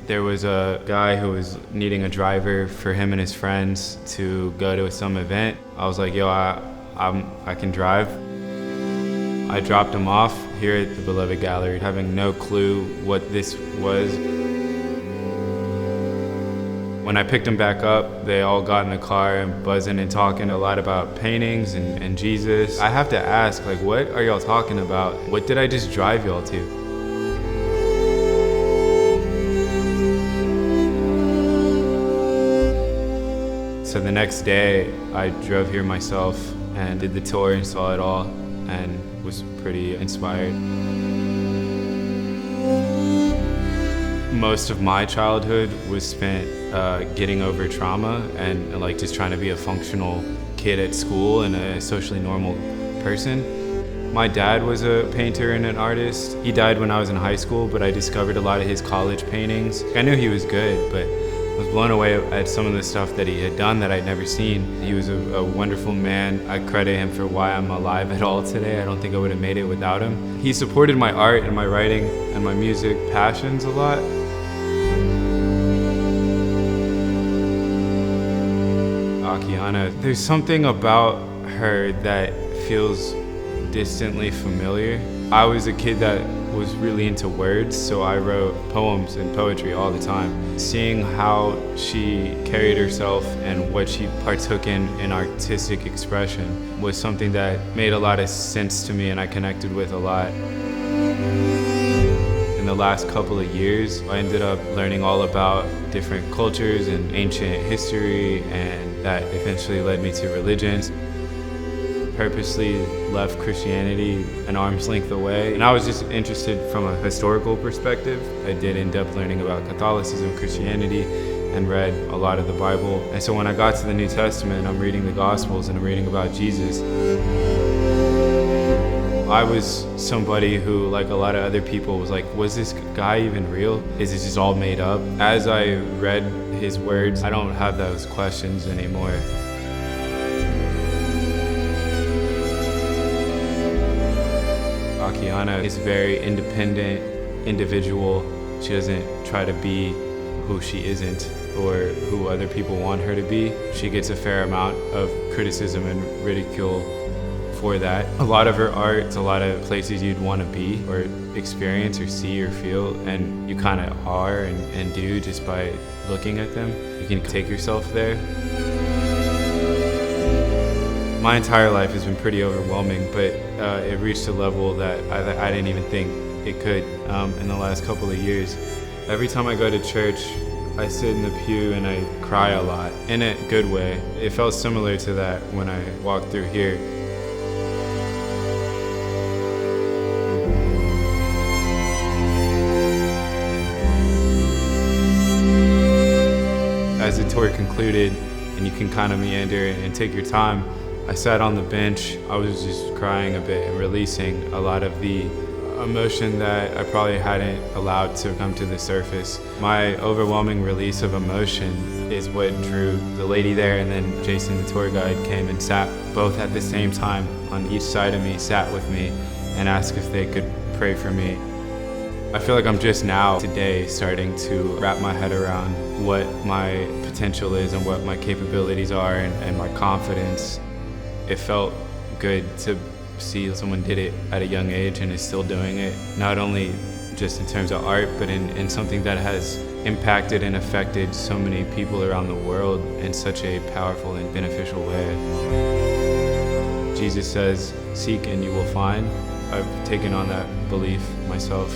There was a guy who was needing a driver for him and his friends to go to some event. I was like, yo, I can drive. I dropped him off here at the Beloved Gallery, having no clue what this was. When I picked them back up, they all got in the car and buzzing and talking a lot about paintings and Jesus. I have to ask, like, what are y'all talking about? What did I just drive y'all to? So the next day, I drove here myself and did the tour and saw it all and was pretty inspired. Most of my childhood was spent getting over trauma and like just trying to be a functional kid at school and a socially normal person. My dad was a painter and an artist. He died when I was in high school, but I discovered a lot of his college paintings. I knew he was good, but I was blown away at some of the stuff that he had done that I'd never seen. He was a wonderful man. I credit him for why I'm alive at all today. I don't think I would have made it without him. He supported my art and my writing and my music passions a lot. Akiana, there's something about her that feels distantly familiar. I was a kid that was really into words, so I wrote poems and poetry all the time. Seeing how she carried herself and what she partook in artistic expression was something that made a lot of sense to me and I connected with a lot. In the last couple of years, I ended up learning all about different cultures and ancient history, and that eventually led me to religions. Purposely left Christianity an arm's length away, and I was just interested from a historical perspective. I did in-depth learning about Catholicism, Christianity, and read a lot of the Bible. And so when I got to the New Testament, I'm reading the Gospels and I'm reading about Jesus. I was somebody who, like a lot of other people, was like, was this guy even real? Is this just all made up? As I read his words, I don't have those questions anymore. Akiana is a very independent individual. She doesn't try to be who she isn't or who other people want her to be. She gets a fair amount of criticism and ridicule for that. A lot of her art, it's a lot of places you'd want to be or experience or see or feel, and you kind of are and do just by looking at them. You can take yourself there. My entire life has been pretty overwhelming, but it reached a level that I didn't even think it could in the last couple of years. Every time I go to church, I sit in the pew and I cry a lot, in a good way. It felt similar to that when I walked through here. As the tour concluded, and you can kind of meander and take your time, I sat on the bench. I was just crying a bit and releasing a lot of the emotion that I probably hadn't allowed to come to the surface. My overwhelming release of emotion is what drew the lady there, and then Jason, the tour guide, came and sat both at the same time on each side of me, sat with me, and asked if they could pray for me. I feel like I'm just now, today, starting to wrap my head around what my potential is and what my capabilities are and my confidence. It felt good to see someone did it at a young age and is still doing it, not only just in terms of art, but in something that has impacted and affected so many people around the world in such a powerful and beneficial way. Jesus says, "Seek and you will find." I've taken on that belief myself.